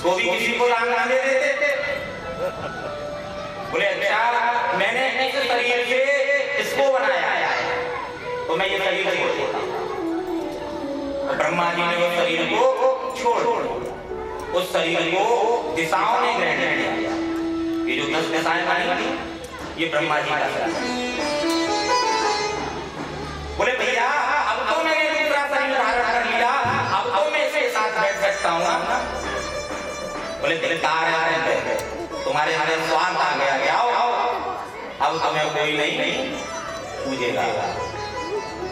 उसको भी किसी को दान ना दे देते। बोले अच्छा मैंने इस शरीर से इसको बनाया है तो मैं ये शरीर छोड़ देता हूं। ब्रह्मा जी ने वो शरीर को छोड़, उस शरीर को दिशाओं ने ग्रहण किया। ये जो 10 दिशाएं बनी ये ब्रह्मा जी का शरीर। बोले भैया अब तो मैंने दूसरा शरीर धारण कर लिया, अब तो मैं इसके साथ बैठ सकता हूँ ना। बोले दिलदार है तुम्हारे अंदर स्वार्थ आ गया, क्या हो अब तुम्हें कोई नहीं पूजेगा।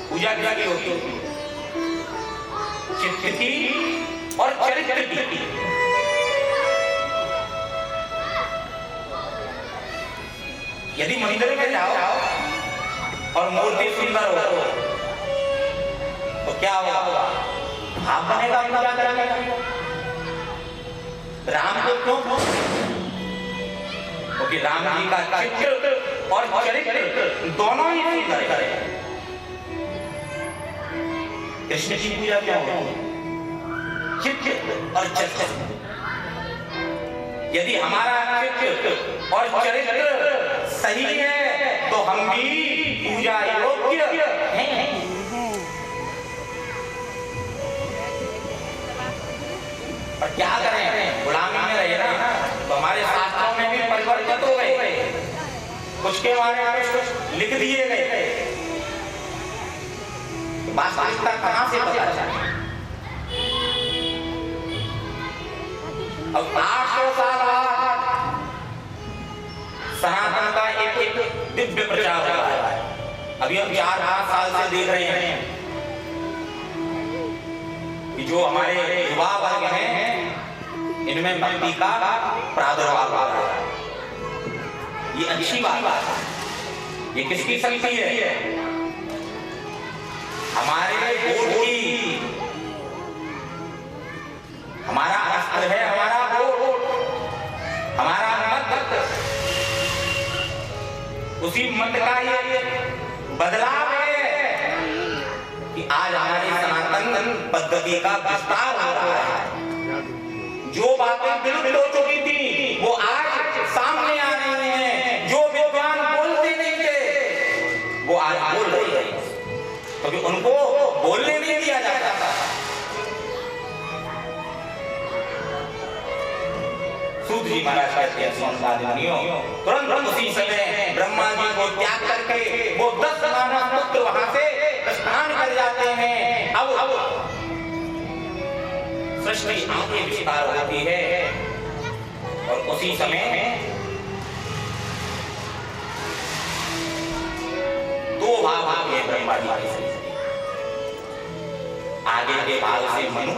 पूजा क्या की होती है? चित्त की और चरित्र की। यदि मंदिर में जाओ और मूर्ति सुंदर हो तो क्या होगा? भाव बनेगा पूजा करने का। राम को क्यों? क्योंकि राम जी का चित्र और चरित्र दोनों ही सुंदर है। कृष्ण की पूजा क्या होती है? चित्र और चरित्र। यदि हमारा चित्र और चरित्र सही है तो हम भी पूजा योग्य हैं। और क्या करें, गुलामी में रहे ना तो हमारे शास्त्रों में भी परिवर्तित हो गए, कुछ के बारे में कुछ लिख दिए गए। वास्तविकता कहां से पता चले? अब 800 साल बाद सनातन का एक दिव्य प्रचार हो रहा है। अभी हम 4-5 साल से देख रहे हैं कि जो हमारे युवा वर्ग हैं इनमें भक्ति का प्रादुर्भाव हो रहा है। ये अच्छी बात है। ये किसकी शक्ति है? हमारे वोट की, हमारा अस्त्र है हमारा वोट, हमारा मत। उसी मत का ये बदलाव है कि आज हमारी सनातन पद्धति का विस्तार हो रहा है। जो बातें विलुप्त हो चुकी थी वो आज सामने आ रही हैं। जो विद्वान बोलते नहीं थे वो आज बोल रहे हैं, क्योंकि उनको बोलने नहीं दिया जाता था। सूत जी महाराज कहते हैं तुरंत उसी समय ब्रह्मा जी को त्याग करके वो 10 मानव पुत्र वहां से प्रस्थान कर जाते हैं। अब सृष्टि आगे विस्तार होती है और उसी समय 2 भाग आगे ब्रह्मा जी के, आगे के भाग से मनु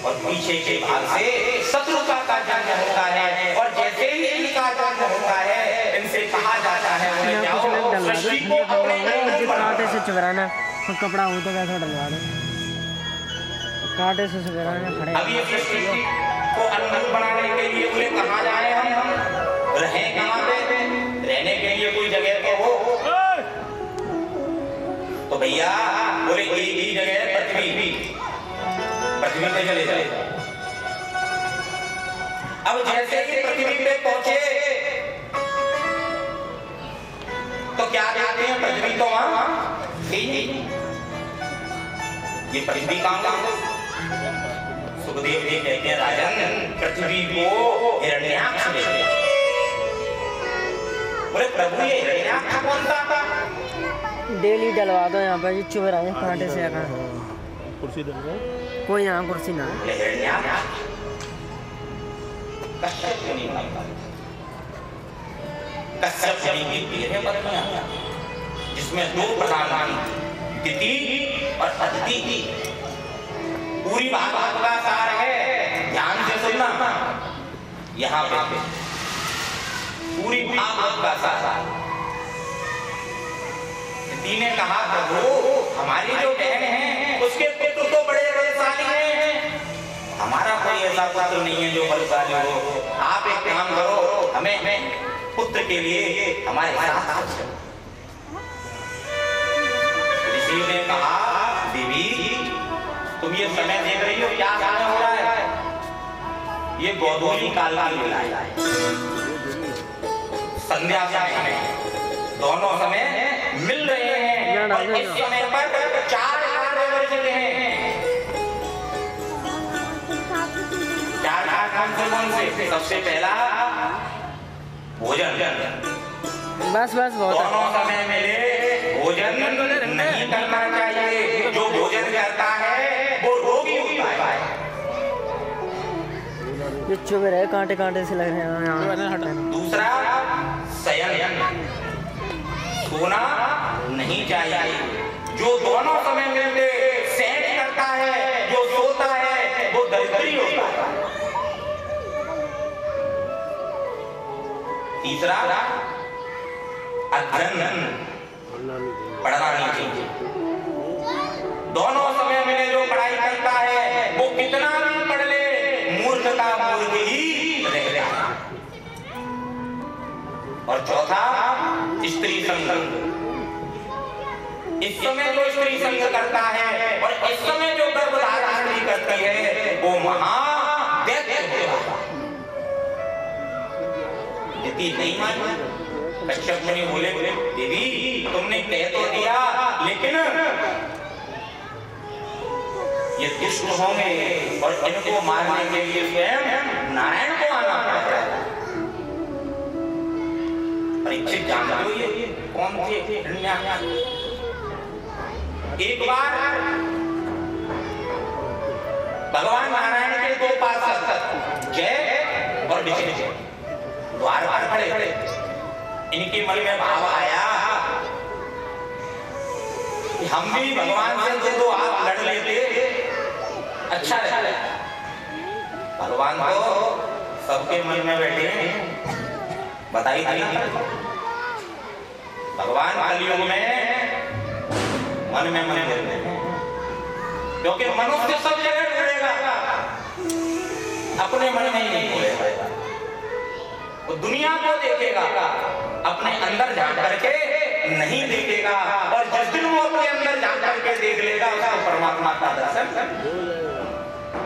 और पीछे के भाग से शत्रुका का जन्म होता है। और जैसे ही इनका जन्म होता है इनसे कहा जाता है सृष्टि को अपने कांटे से चुराना कपड़ा हो तो कैसा डलवा दो, कांटे से चुराना खड़े। अब ये सृष्टि को अनुकूल बनाने के लिए बोले कहाँ जाए हम रहें कहाँ पे? रहने के लिए कोई जगह तो हो। तो भैया बोले एक ही जगह है, पृथ्वी पे चले जाए। अब जैसे ही पृथ्वी पे पहुंचे तो क्या कहते हैं? पृथ्वी तो वहां ये पृथ्वी कहां? सुखदेव जी कहते हैं राजन पृथ्वी को हिरण्याक्ष देते हैं। बोले प्रभु ये हिरण्याक्ष कौन सा था? डेली डलवा दो यहाँ पे चुभ रहे कांटे से। कुर्सी दे दो, कोई यहाँ कुर्सी ना। कश्यप नहीं बनता, कश्यप की तेरे पत्नियां जिसमें 2 प्रधान दिति और अदिति। पूरी भागवत का सार है, ध्यान से सुनना। यहाँ पे पूरी भागवत का सार। दिति ने कहा प्रभु हमारी जो बहन है उसके पुत्र तो बड़े बलशाली हैं, हमारा कोई ऐसा पुत्र नहीं है जो बलशाली हो। आप एक काम करो, हमें पुत्र के लिए हमारे साथ चलो। ऋषि ने कहा देवी तुम ये समय देख रही हो क्या समय हो रहा है? ये गोधूली काल की लीला है। संध्या समय दोनों समय मिल रहे हैं और इस समय पर 4 कार्य वर्जित हैं। 4 कार्य कौन से? सबसे पहला भोजन। बस बहुत दोनों समय मिले भोजन नहीं करना चाहिए। जो भोजन करता है वो रोगी होता है। ये चुभ रहे, कांटे कांटे से लग रहे हैं। दूसरा शयन, सोना नहीं चाहिए। जो दोनों समय मिलते शयन करता है, जो सोता है वो दरिद्री होता है। तीसरा अध्ययन, पढ़ना नहीं चाहिए। दोनों समय में जो पढ़ाई करता है वो कितना भी पढ़ ले, मूर्ख का मूर्ख ही रहेगा। और चौथा स्त्री संग। इस समय जो स्त्री संग करता है और इस समय जो गर्भधारण स्त्री करती है वो महादैत्य होगा। यदि नहीं माने, कश्यप मुनि बोले देवी तुमने कह तो दिया, लेकिन ये दुष्ट होंगे और इनको मारने के लिए स्वयं नारायण को आना पड़ता है। परीक्षित जानते हो ये कौन थे? एक बार भगवान नारायण के 2 पार्षद जय और विजय द्वार पर खड़े। इनके मन में भाव आया कि हम भी भगवान से 2 हाथ लड़ लेते अच्छा रहता। भगवान तो सबके मन में बैठे हैं, बताई थी। भगवान कलयुग में मन में रहते हैं, क्योंकि मनुष्य सब जगह ढूंढेगा, अपने मन में ही नहीं ढूंढेगा। वो दुनिया को देखेगा, अपने अंदर झांक करके नहीं देखेगा। और जिस दिन वो अपने अंदर झांक करके देख लेगा उसको परमात्मा का दर्शन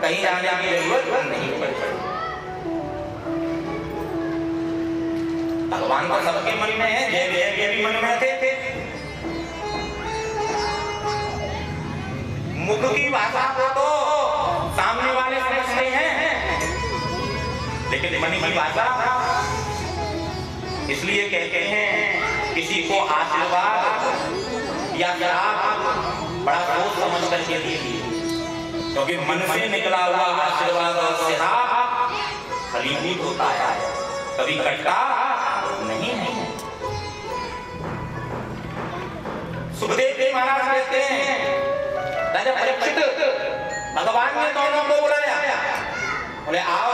कहीं जाने की जरूरत नहीं पड़ेगी। भगवान को सबके मन में है, जय विजय के भी मन में थे। मुख की भाषा को तो सामने वाले समझते हैं, लेकिन मन की भाषा इसलिए कहते हैं किसी को आशीर्वाद या श्राप बड़ा सोच समझ करके दीजिए, क्योंकि मन से निकला हुआ आशीर्वाद और श्राप फलीभूत होता है, कभी कटता नहीं है। सुखदेव जी महाराज कहते हैं राजा परीक्षित, भगवान ने दोनों को बुलाया, बोले आओ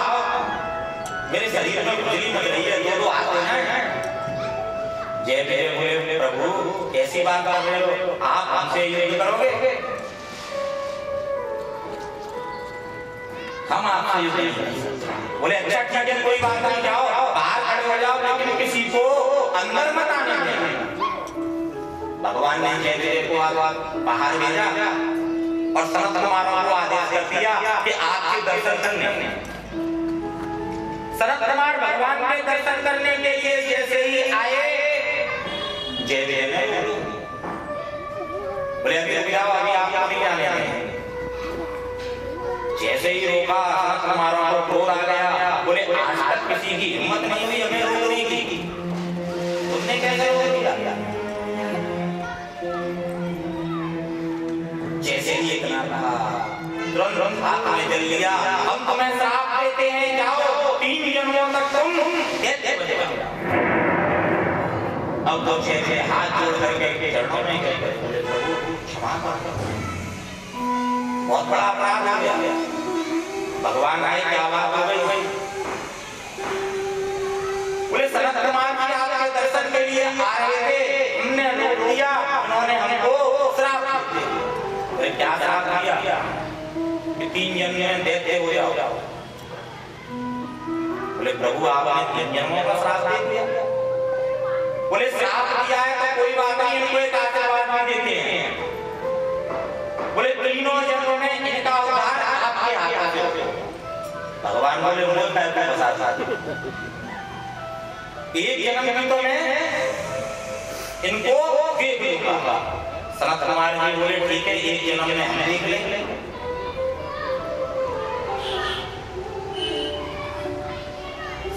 मेरे शरीर में बिजली लग रही है, 2 आते हैं। जय मेरे बोले प्रभु कैसी बात कर रहे हो, आप हमसे युद्ध करोगे? हम आपसे युद्ध नहीं करेंगे। बोले अच्छा ठीक है कोई बात नहीं, जाओ बाहर खड़े हो जाओ, लेकिन किसी को अंदर मत आने देना। भगवान ने जय देव को बाहर भेजा और सनत कुमारों को आदेश कर दिया कि आपके दर्शन करने। सनत कुमार भगवान के दर्शन करने के लिए जैसे ही आए, जय देव ने बोले अभी जाओ, अभी आप नहीं जाने हैं। जैसे ही रोका, सनत कुमारों को क्रोध आ गया, बोले आज तक किसी की हिम्मत नहीं हुई हमें रोकने की, तुमने कैसे रोक दिया? जैसे ही इतना कहा, तुरंत हाथ में जल लिया, हम तुम्हें श्राप देते हैं, जाओ 3 जन्मों तक तुम दैत्य बन जाओ। अब तो जैसे हाथ जोड़ करके चरणों में गए, बोले प्रभु क्षमा करो, बहुत बड़ा अपराध हो गया। भगवान आए, क्या बात हो गई? बोले सनत कुमार जी आपके दर्शन के लिए आ रहे थे, हमने रोक दिया, उन्होंने हमको श्राप दिया। बोले क्या श्राप दिया? 3 जन्म में दैत्य हो जाओ। बोले प्रभु आपने 3 जन्मों का श्राप दे दिया। बोले श्राप दिया है तो कोई बात नहीं, इनको एक आशीर्वाद भी देते हैं। बोले 3 जन्मों में इनका उद्धार आपके हाथ से हो। भगवान बोले बोलता है तो बसा एक जन्म की तो मैं इनको देख लूंगा। सनत कुमार जी बोले ठीक है, एक जन्म में हम देख लेंगे।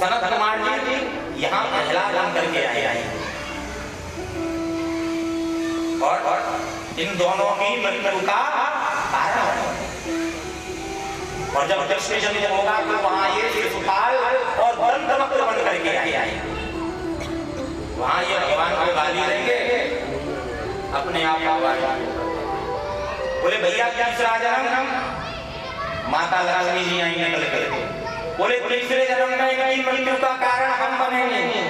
सनत कुमार जी यहाँ पहला जन्म करके आए और इन दोनों की मृत्यु का कारण, और जब कृष्ण जन्म होगा तो वहां ये शिशुपाल और दंतवक्र बन करके आए। वहां ये भगवान को गाली देंगे, अपने आप बोले भैया तीसरा जन्म माता लक्ष्मी जी आई निकल करके, बोले तीसरे जन्म में इनकी मृत्यु का कारण हम बनेंगे।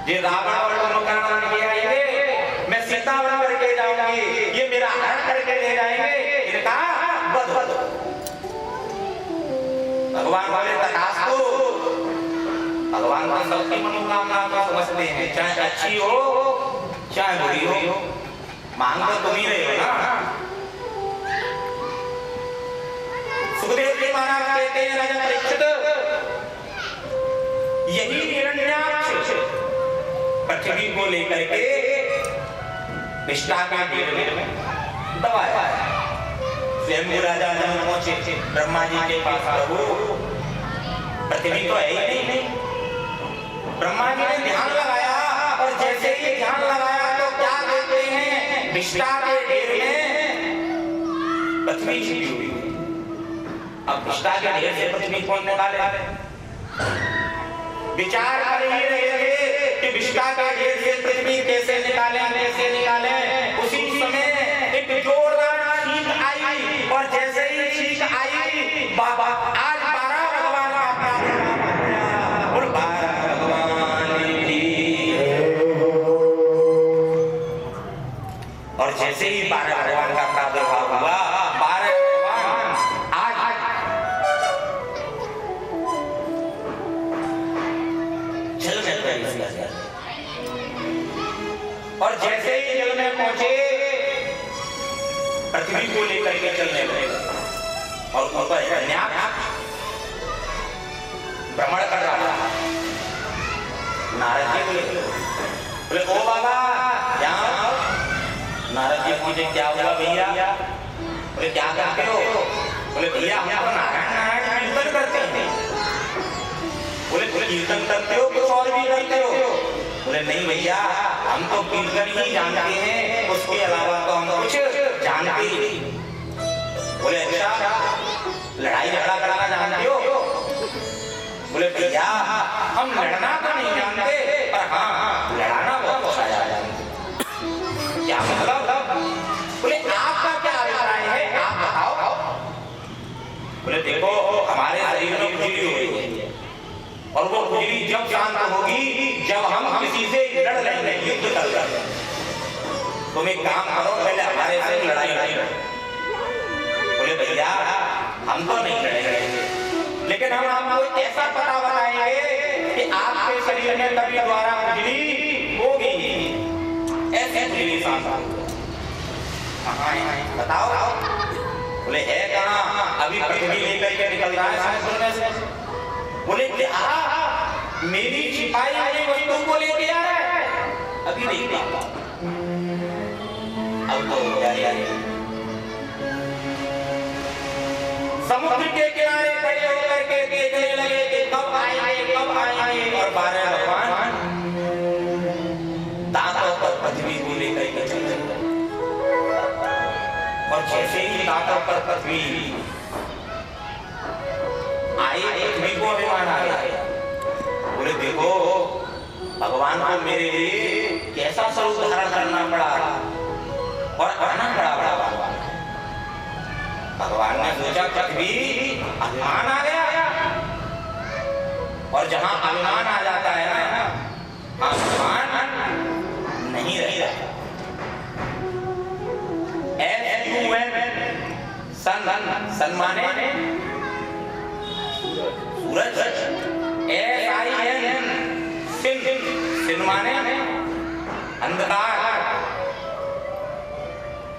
ये रावण और कुंभकर्ण बन के आएंगे, मैं सीता बन करके जाऊंगी, ये मेरा हरण करके ले जाएंगे, इनका वध। भगवान बोले तथास्तु। भगवान तो सबकी मनोकामना को समझते हैं, चाहे अच्छी हो चाहे बुरी हो, मांग तो तुम ही रहे हो ना। सुखदेव जी महाराज कहते हैं राजा परीक्षित, यही हिरण्याक्ष पृथ्वी को लेकर के विष्टा के ढेर में दबाया। स्वयं राजा जब पहुंचे ब्रह्मा जी के पास, प्रभु पृथ्वी तो है ही नहीं। ब्रह्मा जी ने ध्यान लगाया और जैसे ही ध्यान लगाया तो क्या कहते हैं, विष्टा के ढेर में पृथ्वी छिपी हुई। अब विष्टा के ढेर से पृथ्वी कौन निकाले? विचार कर ही रहे थे कि विष्टा के ढेर से पृथ्वी कैसे निकालें। उसी समय एक जोरदार चीख आई और जैसे ही चीख आई, बाबा आज 12 भगवान का प्रादुर्भाव और 12 भगवान की, और जैसे ही 12 भगवान का प्रादुर्भाव हुआ, 12 भगवान आज जल में प्रवेश कर गए। और जैसे ही जल में पहुंचे पृथ्वी को लेकर के चलने लगे और ऊपर हिरण्याक्ष भ्रमण कर रहा था। नारद जी बोले ओ बाबा यहाँ। नारद जी पूछे क्या हुआ भैया? बोले क्या करते हो? बोले भैया हम तो नारायण नारायण कीर्तन करते हैं। बोले कीर्तन करते हो कुछ और भी करते हो? बोले नहीं भैया हम तो कीर्तन ही जानते हैं, उसके अलावा तो हम कुछ जानते ही नहीं। बोले अच्छा लड़ाई झगड़ा करना जानते हो? बोले भैया हम लड़ना तो नहीं जानते, पर हाँ लड़ाना बहुत अच्छा जानते। क्या मतलब? बोले आपका क्या अभिप्राय है, आप बताओ। बोले देखो हमारे शरीर में खुजली हो रही है और वो खुजली जब शांत होगी जब हम किसी से लड़ लेंगे, युद्ध कर लेंगे। तुम एक काम करो, पहले हमारे से लड़ाई लड़ो। बोले भैया हम तो नहीं लड़ेंगे, लेकिन हम आपको ऐसा पता बताएंगे कि आपके शरीर में कभी द्वारा खुजली होगी, ऐसे खुजली सांस बताओ। बोले है कहाँ? अभी पृथ्वी लेकर के निकल रहा है समुद्र में से। बोले मेरी छिपाई वाली वस्तु को लेके आ रहा है, अभी नहीं देखा। अब तो समुद्र के किनारे खड़े होकर के देखने लगे कि कब आएंगे और 12 भगवान दांतों पर पृथ्वी को लेकर के चल रहे। और जैसे ही दांतों पर पृथ्वी आई, पृथ्वी को अभिमान आ गया। बोले देखो भगवान को मेरे लिए कैसा स्वरूप धारण करना पड़ा और आना पड़ा। भगवान ने सोचा पृथ्वी अभिमान आ गया, और जहां अभिमान आ जाता है ना, अभिमान नहीं रहेगा। सन माने सूरज, SIN सिन माने अंधकार,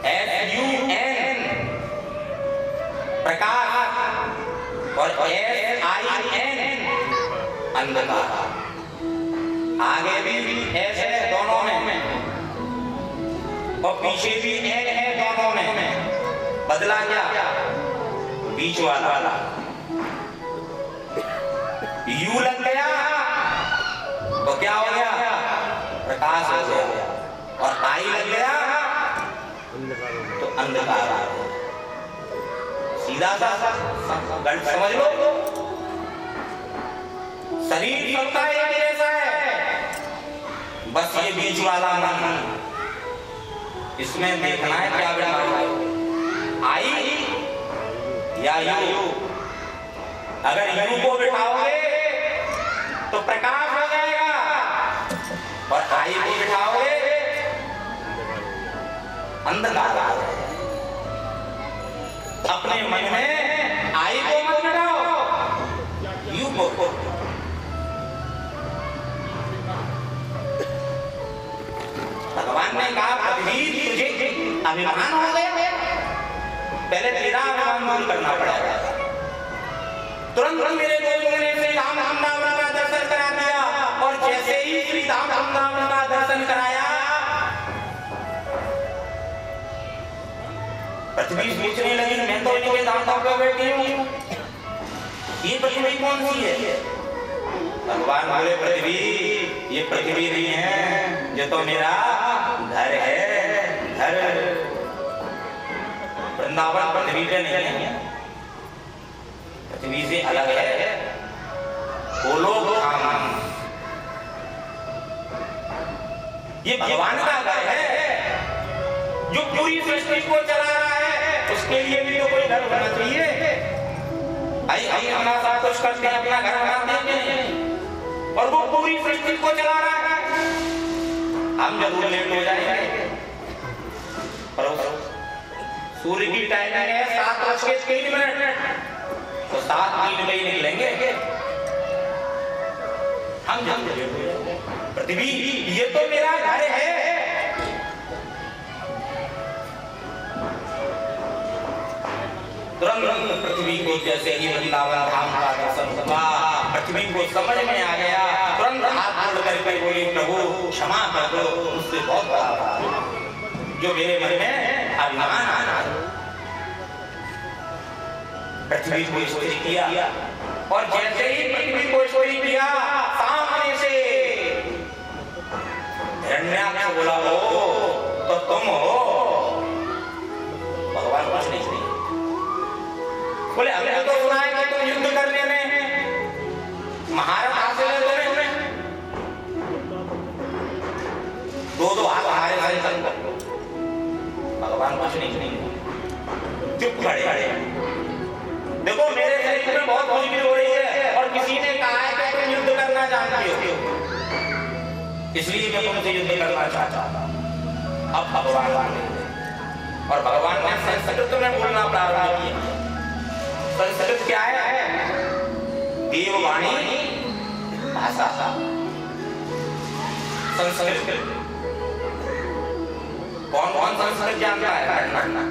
SUN प्रकाश, और SIN अंधकार। आगे भी S है दोनों में और पीछे भी N है दोनों में। बदला क्या? बीच वाला U लग गया तो क्या हो गया? प्रकाश हो गया। और I लग गया तो अंधकार। सीधा सा गणित समझ लो। शरीर सबका एक जैसा है, बस ये बीच वाला मन, इसमें देखना है क्या बिठाओ, आई या यू। अगर यू को बिठाओगे तो प्रकाश हो जाएगा और आई को बिठाओगे अंधकार आ जाएगा। अपने मन में आई को मत बिठाओ, यू को। भगवान ने कहा पृथ्वी तुझे अभिमान हो गया, पहले तेरा अभिमान दूर करना पड़ेगा। तुरंत मेरे गोविंद ने श्री राम वृंदावन का दर्शन करा दिया और जैसे ही श्री राम वृंदावन का दर्शन कराया, पृथ्वी सोचने लगी मैं तो इनके दांतों पे बैठी हूँ, ये पृथ्वी कौन सी है? भगवान बोले पृथ्वी ये पृथ्वी नहीं है, ये तो मेरा घर है। घर वृंदावन पृथ्वी पे नहीं है, पृथ्वी से अलग है। बोलो ये भगवान का घर है जो पूरी सृष्टि को चला रहा है, उसके लिए भी तो कोई घर होना चाहिए। आई अपना सब कुछ करते हैं, अपना घर बनाते हैं और वो पूरी सृष्टि को चला रहा है। हम जरूर लेट हो जाएंगे, पर सूर्य की टाइमिंग है 7:03 तो 7:03 में ही निकलेंगे हम जरूर लेट हो जाएंगे। पृथ्वी ये तो मेरा घर है। तुरंत पृथ्वी को जैसे ही वृंदावन धाम का दर्शन हुआ, पृथ्वी को समझ में आ गया, तुरंत हाथ जोड़ करके बोली प्रभु क्षमा कर दो, मुझसे बहुत बड़ा जो मेरे मन में अभिमान आना। पृथ्वी को स्तुति किया और जैसे ही पृथ्वी को स्तुति किया, सामने से हिरण्याक्ष बोला हो तो तुम हो। भगवान कुछ नहीं बोले, हमने तो सुना है कि तुम युद्ध करने में महारत हासिल है तुम्हें, दो हाथ हमारे साथ। भगवान कुछ नहीं, चुप खड़े। देखो मेरे शरीर में बहुत खुजली हो रही है और किसी ने कहा है कि तुम युद्ध करना जानती हो, इसलिए मैं तुमसे युद्ध करना चाहता हूं। अब भगवान और भगवान ने संस्कृत में बोलना प्रारंभ किया। संस्कृत क्या है? देववाणी भाषा। संस्कृत कौन कौन संस्कृत जानता है? पढ़ना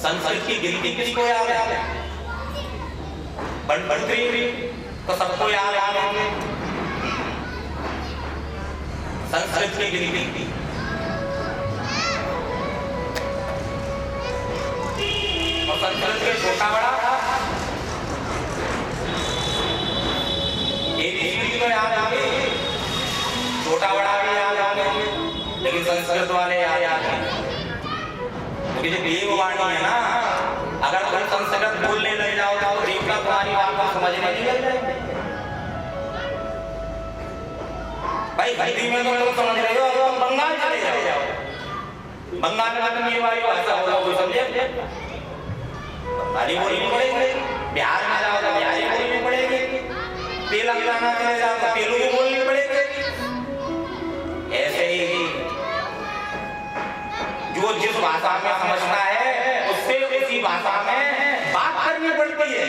संस्कृत की गिनती किसको याद है? बनबंत्री तो सबको याद है। संस्कृत की गिनती संस्कृत के छोटा बड़ा ABCD तो याद आ गए, छोटा बड़ा भी याद आ गए, लेकिन संस्कृत वाले याद आ गए। क्योंकि जो देववाणी है ना, अगर तुम संस्कृत बोलने लग जाओ तो देवता तुम्हारी बात को समझ में नहीं लग जाएगी। भाई हिंदी में तो तुम समझ रहे हो, अगर तुम बंगाल चले जाओ, बंगाल में तुम ये वाली भाषा बोलोगे, समझे? बंगाली बोलनी पड़ेगी। बिहार में जाओ तो बिहारी बोलनी पड़ेगी, तेलंगाना चले जाओ तो तेलुगु बोलनी पड़ेगी। ऐसे ही जो जिस भाषा में समझता है उससे उसी भाषा में बात करनी पड़ती है।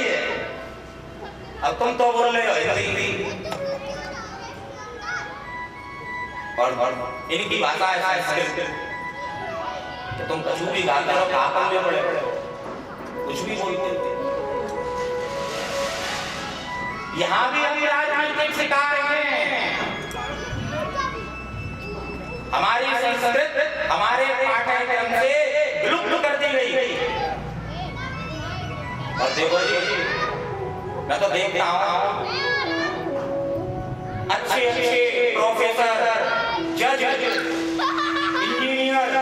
अब तुम तो बोल रहे हो हिंदी और इनकी भाषा है संस्कृत। कि तुम कुछ भी गाते हो, पागल में पड़े कुछ भी बोलते हो। यहाँ भी हम राजनीतिक शिकार हैं। हमारी संस्कृत हमारे पाठ्यक्रम से विलुप्त कर दी गई। और देखो जी, मैं तो देखता हूँ अच्छे अच्छे प्रोफेसर, जज, इंजीनियर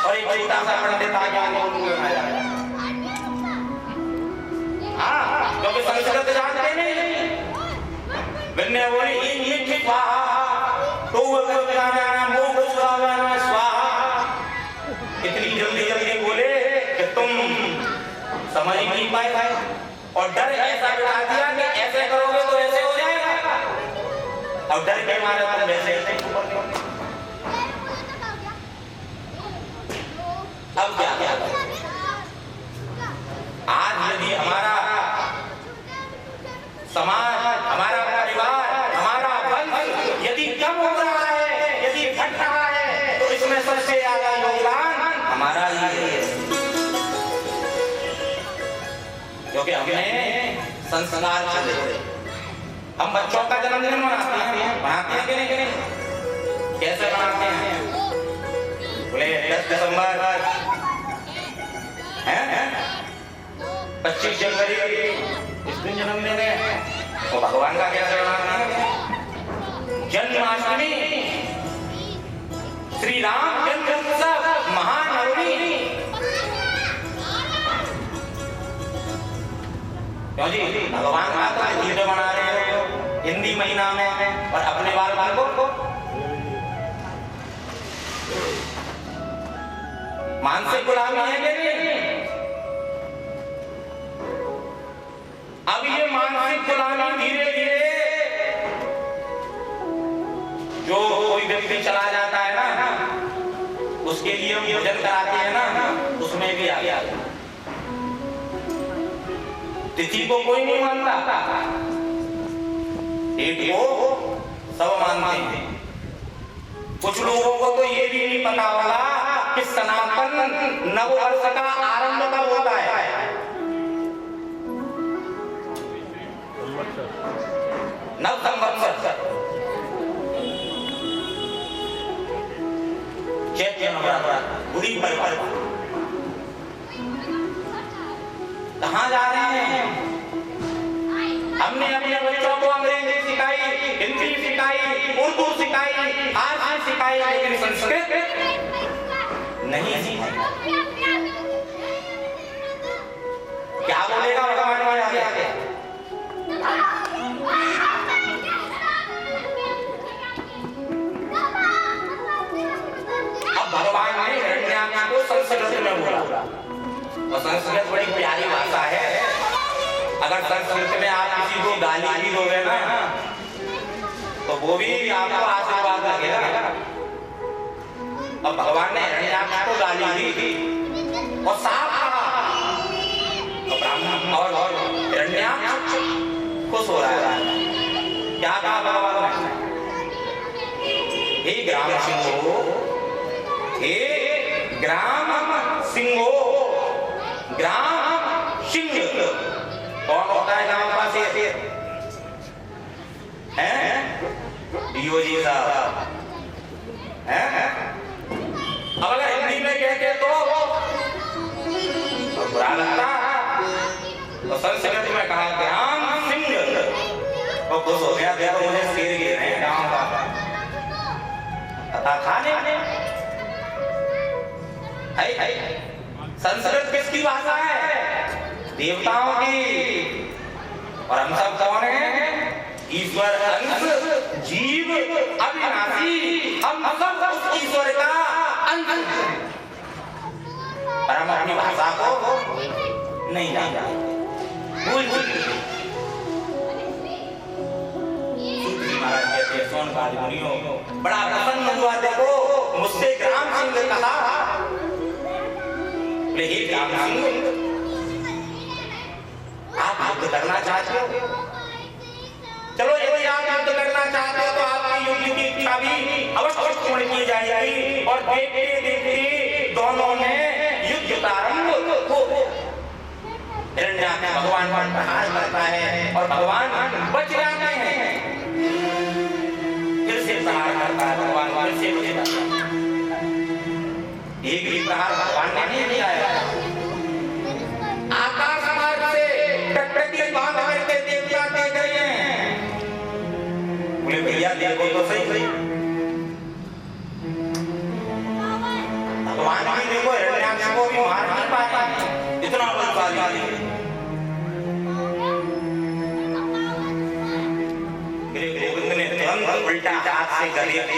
और एक छोटा सा पंडित आ गया क्योंकि संस्कृत जानते नहीं। विनय बोली इतनी जल्दी जल्दी बोले कि तुम समझ नहीं पाए। और डर ऐसा बिठा दिया कि ऐसे करोगे तो ऐसे हो जाएगा, और डर के मारे तुम वैसे अब क्या क्या आज यदि हमारा समाज, हमारा परिवार, हमारा वंश यदि कम हो रहा है, यदि घट रहा है, तो इसमें सबसे ज्यादा योगदान हमारा ही है। क्योंकि हमने संस्कार छात्र, हम बच्चों का जन्मदिन मनाते हैं कि नहीं? कैसे मनाते हैं? बोले 10 दिसंबर, 25 जनवरी, इस दिन जन्मदिन है। तो भगवान का कैसे मनाते हैं? जन्माष्टमी, श्री राम जन्म उत्सव, महानवमी। क्यों जी? भगवान का तो तीज मना रहे हो हिंदी महीना में, और अपने बाल को मानसिक गुलामी है कि नहीं? अब ये मानसिक गुलामी धीरे धीरे जो कोई व्यक्ति चला जाता है ना, उसके लिए हम भोजन कराते हैं ना, उसमें भी आ गया। तिथि को कोई नहीं मानता, डेट को सब मानते हैं। कुछ लोगों को तो ये भी नहीं पता होगा कि सनातन नववर्ष का आरंभ कब होता है। नव संवत्सर, चैत्र नवरात्र, गुड़ी पर्व। कहाँ जा रहे हैं? हमने अपने बच्चों को अंग्रेजी सिखाई, हिंदी सिखाई, उर्दू सिखाई, फारसी सिखाई, लेकिन संस्कृत नहीं सिखाई। क्या बोलेगा भगवान आगे? अब भगवान ने हिरण्याक्ष को संस्कृत में बोला, और संस्कृत बड़ी प्यारी भाषा है। अगर संस्कृत में आप किसी को गाली भी दोगे ना, तो वो भी आपको आशीर्वाद लगेगा। अब भगवान ने हिरण्याक्ष को गाली दी थी और साफ कहा, और ब्राह्मण और हिरण्याक्ष खुश हो रहा है। क्या कहा भगवान ने? हे ग्राम सिंहो, हे ग्राम सिंहो, ग्राम सिंह। कौन होता है ग्राम का शेर? हैं? डीओजी साहब हैं? अब अगर हिंदी में कहते तो बुरा लगता, तो संस्कृत में कहा ग्राम सिंह, तो खुश हो गया। देखो मुझे शेर गिर रहे हैं गांव का, पता था नहीं। संस्कृत किसकी भाषा है? देवताओं की। और हम सब कौन हैं? ईश्वर अंश, जीव अविनाशी, हम सब उस ईश्वर का अंश हैं। पर हम अपनी भाषा को नहीं जानते, भूल चुके। महाराज कहते हैं, सोनकाल मुनियों बड़ा प्रसन्न हुआ, देखो मुझसे ग्राम सिंह कहा। ग्राम सिंह, आप युद्ध करना चाहते हो? चलो यदि आप युद्ध करना चाहते हो तो आपकी युद्ध की इच्छा भी अवश्य पूर्ण की जाएगी। और देखते देखते दोनों ने युद्ध प्रारंभ हो। हिरण्याक्ष भगवान पर प्रहार करता है और भगवान बच जाते हैं। फिर से प्रहार करता है भगवान, फिर से बच जाता है। एक भी प्रहार भगवान ने नहीं किया है। आकाश मार्ग से टकटकी बांध करके देवता दे गए हैं। बोले भैया देखो तो सही, भगवान भी देखो हिरण्याक्ष को भी मार नहीं पाए, इतना बलशाली है। गोविंद ने तुरंत उल्टा हाथ से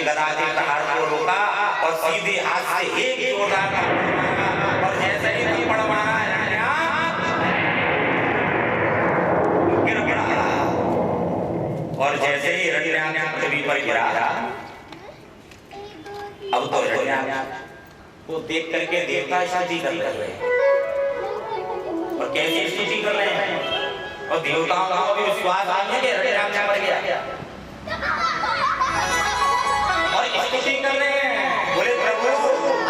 गदा से प्रहार को रोका और सीधे हाथ से एक जोरदार मारा और जैसे ही थप्पड़ मारा हिरण्याक्ष गिर पड़ा। और जैसे ही हिरण्याक्ष पृथ्वी पर गिरा, अब तो हिरण्याक्ष को देख करके देवता स्तुति कर रहे हैं। और कैसी स्तुति कर रहे हैं? और देवताओं को भी विश्वास नहीं है कि हिरण्याक्ष मर गया, और स्तुति कर रहे हैं। बोले प्रभु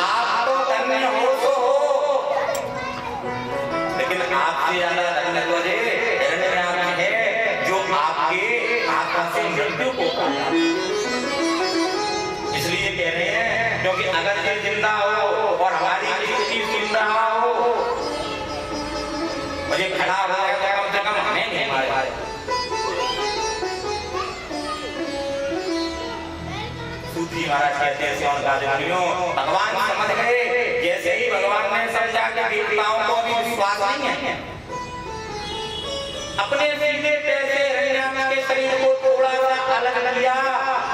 आप तो धन्य हो सो हो, लेकिन आपसे ज्यादा धन्य तो हिरण्याक्ष है जो आपके आत्मा से मृत्यु को पाया। इसलिए कह रहे हैं क्योंकि अगर ये जिंदा हो और हमारी स्तुति सुन रहा हो, मुझे खड़ा हो जाएगा, कम से कम हमें नहीं मारे। सूत्री महाराज कहते हैं भगवान समझ गए। जैसे ही भगवान ने समझा कि देवताओं को भी विश्वास नहीं है, अपने सीधे पैर से हिरण्याक्ष के शरीर को थोड़ा सा अलग किया,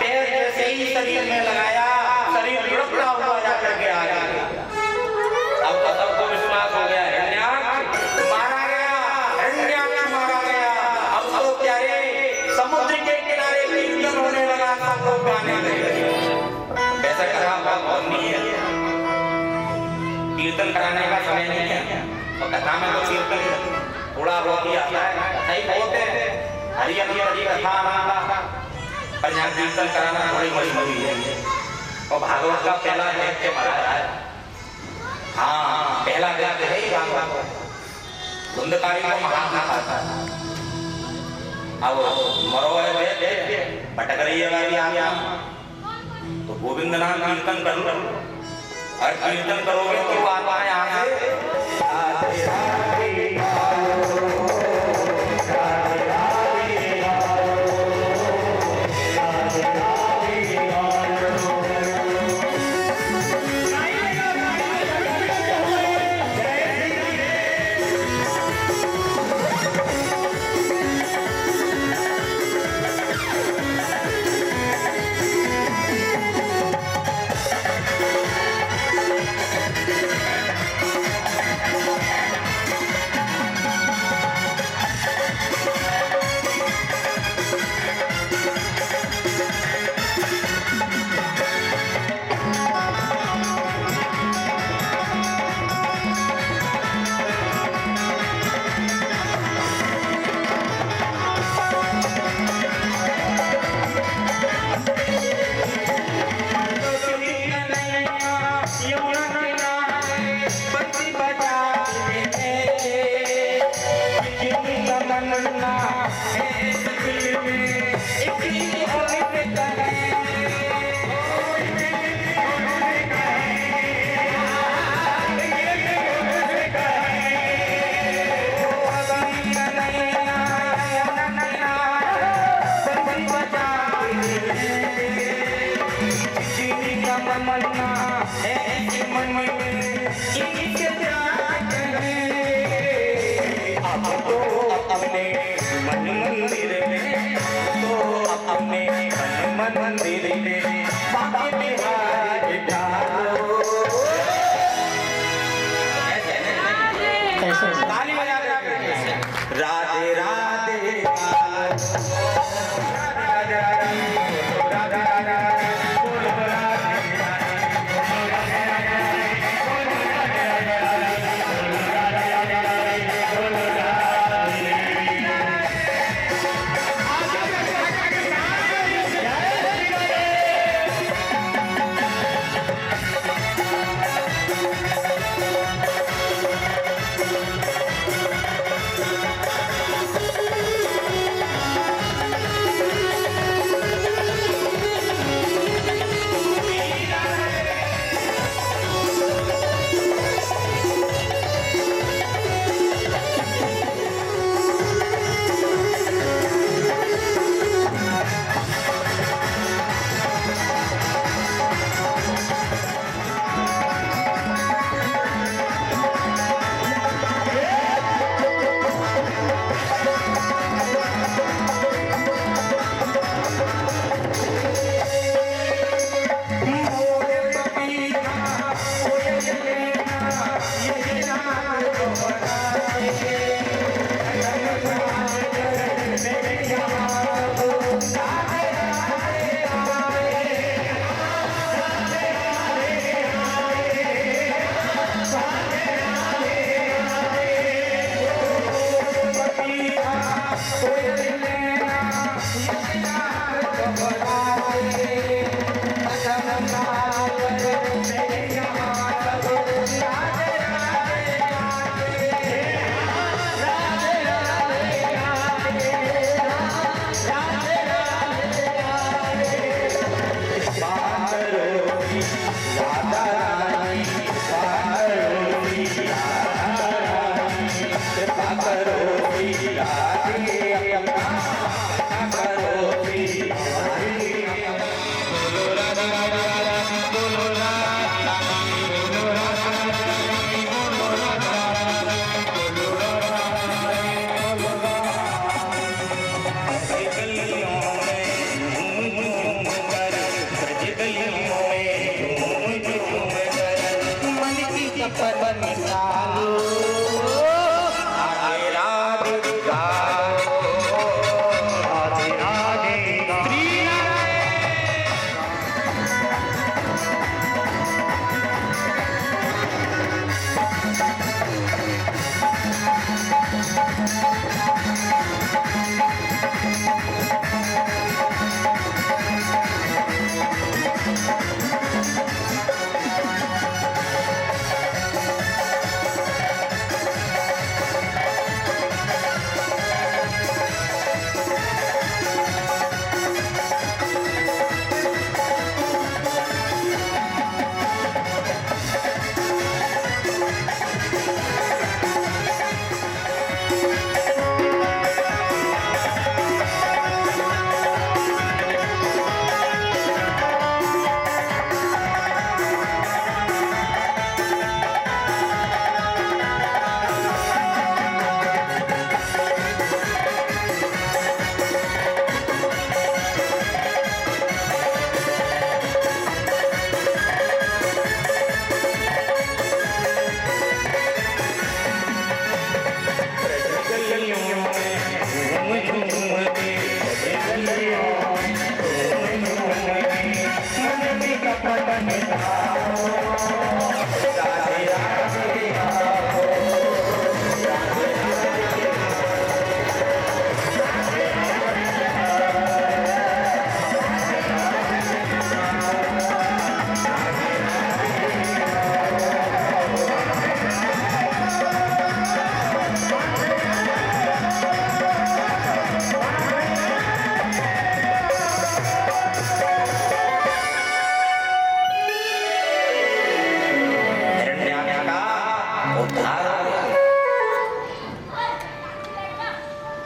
पैर जैसे ही शरीर में लगाया, शरीर लुढ़कता हुआ जाकर के आ गया। अब तो सबको विश्वास हो गया हिरण्याक्ष मारा गया, हिरण्याक्ष मारा गया। अब तो क्या रे समुद्र के किनारे कीर्तन होने लगा, सब लोग गाने लगे। ऐसा कहा बहुत नहीं है, कीर्तन कराने का समय नहीं है। और कथा में तो कीर्तन थोड़ा बहुत ही आता है, नहीं बोलते हरियम कथा पर यहाँ कीर्तन कराना थोड़ी मजबूरी है। और भागवत का पहला अध्याय बनाया है। हाँ पहला अध्याय है ही भागवत, धुंधकारी को महात्मा खाता है। अब मरो है भटक रही है गाड़ी आगे, तो गोविंद नाम कीर्तन करो, और कीर्तन करोगे तो आत्मा यहाँ से मंदिर में ताली बजा दे राधे राधे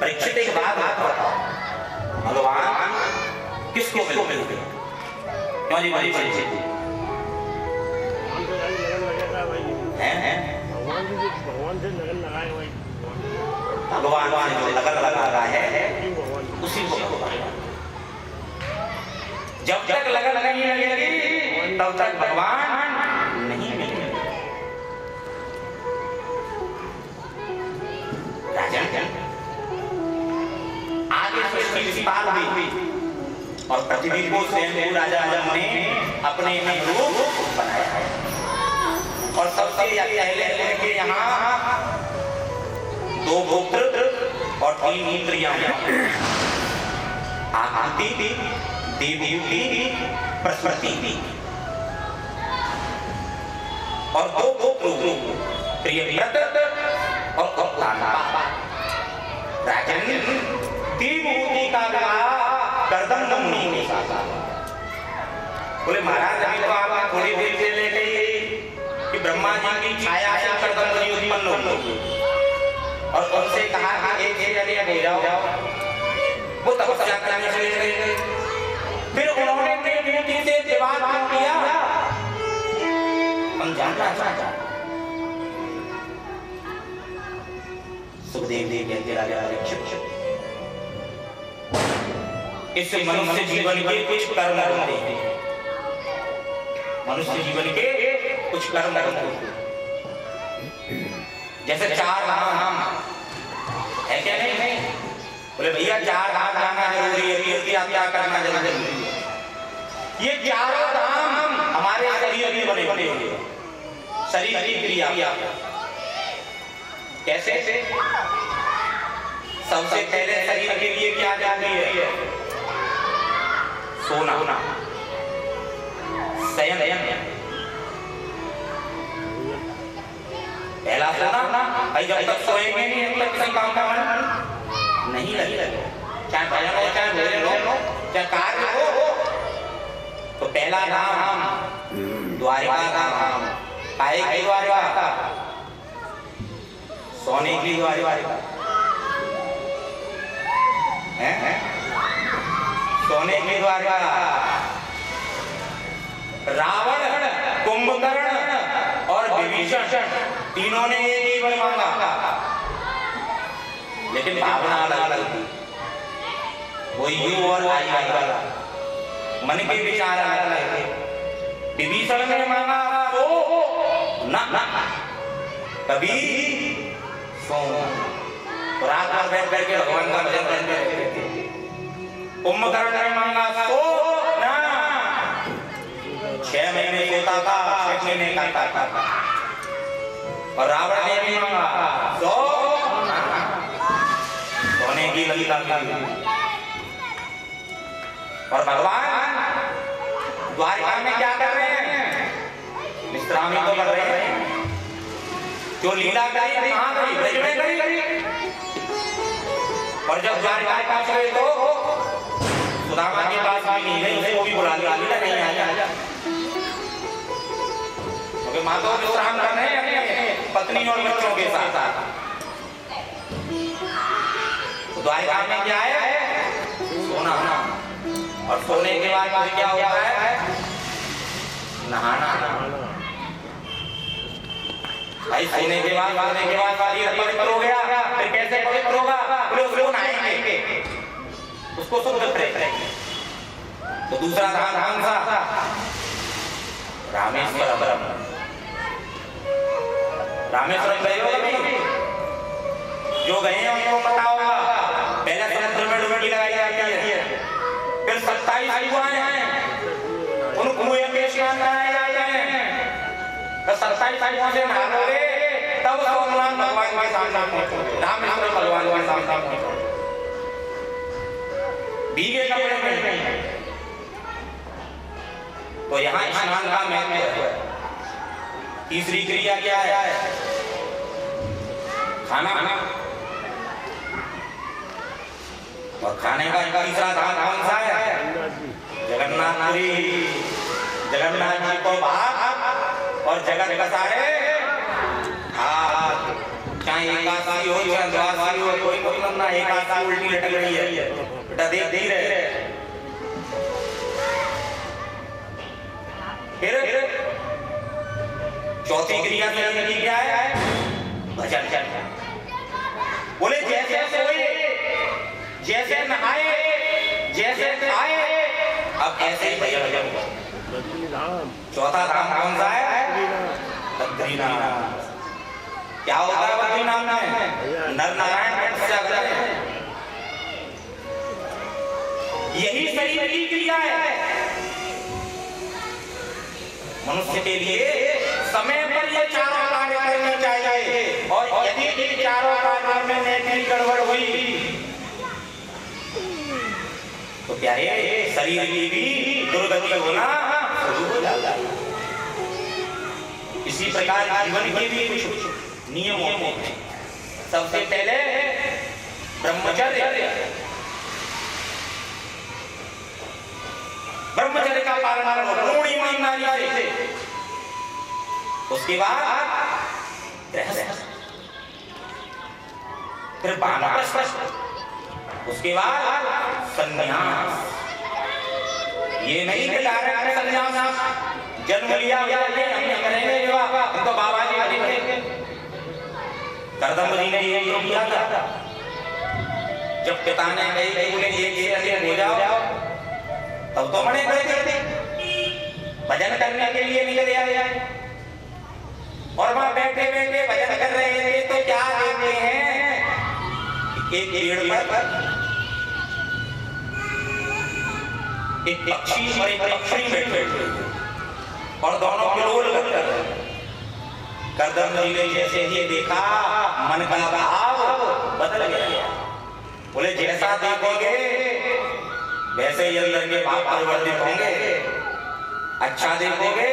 परीक्षित एक बात बताओ, भगवान किसको मिलते हैं? क्यों जी परीक्षित हैं? भगवान से लगन लगाए हुए भगवान जो लगन लगा रहा है उसी को जब तक लगन नहीं लगेगी तब तक भगवान नहीं मिलेंगे। राजन आगे सृष्टि विस्तार हुई और पृथ्वी को स्वयं राजा ने अपने अनुरूप बनाया है और सबसे पहले उनके यहाँ 2 पुत्र और 3 इंद्रियां आहुति, देवहूति, प्रसूति और 2 पुत्र प्रियव्रत और कौताना। राजन देवहूति का विवाह गर्दन मुनि के साथ। बोले महाराज अभी तो आप थोड़ी देर से ले गई कि ब्रह्मा जी की छाया से गर्दन मुनि उत्पन्न होगी और उनसे कहा कि एक जगह हो जाओ। वो तपस्या करने चले गए। फिर उन्होंने देवहूति से विवाह क्यों किया? हम जानना चाहते हैं। सुखदेव देव कहते राजा परीक्षित इस मनुष्य जीवन के कुछ कर्म होते हैं। मनुष्य जीवन के कुछ कर्म होते हैं, जैसे 4 धाम है क्या? नहीं बोले भैया 4 धाम जाना जरूरी है, तीर्थ यात्रा करना जरूरी है। ये 4 धाम हमारे शरीर में बने हुए शरीर की क्रिया कैसे? सबसे पहले शरीर के लिए क्या जरूरी है? सोना, शयन। पहला सोना भाई, जब तक सोएंगे नहीं तब तक किसी काम का मन नहीं लगेगा। चाहे भजन हो, चाहे भोजन हो, चाहे कार्य हो। तो पहला धाम द्वारिका धाम। काहे की द्वारिका? सोने की द्वारिका है। सोने की द्वारका, रावण, कुंभकर्ण और विभीषण तीनों ने एक ही वर मांगा, लेकिन भावना अलग अलग थी। वो यू और आई वाला मन के विचार अलग अलग थे। विभीषण ने मांगा तो ना कभी सो रात भर बैठ करके भगवान का भजन करते रहते थे। कुंभकर्ण ने मांगा तो ना 6 महीने सोता था, 6 महीने खाता था। और रावण ने भी मांगा तो सोने की ललिता की। और भगवान द्वारिका में क्या कर रहे हैं? विश्रामी तो कर रहे हैं। जो लीला करी कहां गई? ब्रज में गई। और जब द्वारिका पहुंच गए तो सुदामा के पास भी नहीं गई, उसे वो भी बुला लिया, लीला नहीं आया। क्योंकि माधव विश्राम कर रहे हैं अपने पत्नी और बच्चों के साथ। द्वारिका में क्या है? सोना। और सोने के बाद फिर क्या होता है? नहाना। भाई सोने के बाद शरीर पवित्र हो गया, फिर कैसे पवित्र होगा? बोले नहाएंगे, उसको शुद्ध करेंगे। तो दूसरा धाम कौन सा? रामेश्वरम। रामेश्वरम गए हो कभी? जो गए हैं उनको पता होगा, पहले समुद्र में डुबकी लगाई जाती है, फिर 27 कुआं हैं, उन कुएं में स्नान कराए जाते हैं। तो 27 कुआं से नहाओगे तब सोमनाथ भगवान के सामने पहुंचोगे, रामेश्वर भगवान के सामने पहुंचोगे। भीगे कपड़े में। तो यहाँ स्नान का महत्व है। तीसरी क्रिया क्या है? खाना। और खाने का तीसरा धाम कौन सा है? जगन्नाथपुरी। जगन्नाथ जी को भात और जगत कसारे भात। चाहे एकादशी हो चाहे द्वादशी हो, कोई मतलब ना। एकादशी उल्टी लटक रही है, बेटा देख दे रहे। फिर चौथी क्रिया की क्या है? भजन। बोले जैसे सोए, जैसे नहाए, जैसे खाए, अब ऐसे ही भजन। चौथा धाम कौन सा है? बद्रीनाथ। क्या होता है बद्रीनाथ में? नर नारायण तपस्या करते हैं। यही शरीर की क्रिया है। मनुष्य के लिए समय पर ये चारों कार्य करने चाहिए। और यदि इन चारों कार्यों में नेकी गड़बड़ हुई तो प्यारे शरीर की भी दुर्गति होना शुरू हो जाता है। इसी प्रकार जीवन के भी कुछ नियम होते हैं। सबसे पहले ब्रह्मचर्य। ब्रह्मचर्य का पालन करो पूर्ण ईमानदारी से। उसके बाद गृहस्थ, फिर वानप्रस्थ, उसके बाद संन्यास। ये नहीं कि डायरेक्ट संन्यास जन्म लिया हम करेंगे विवाह, हम तो बाबा जी बनेंगे। करदम जी ने ये किया था। जब पिता ने कही बोले एक हो जाओ, तब तो मने गए थे भजन करने के लिए निकले आए। और वहां बैठे बैठे भजन कर रहे थे तो क्या देखते हैं? एक पेड़ पर एक पक्षी और एक पक्षी बैठे और दोनों किलोल करते हैं। करदम जी ने जैसे ही देखा मन का भाव बदल गया। बोले जैसा देखोगे वैसे ही अंदर के भाव परिवर्तित होंगे। अच्छा देखोगे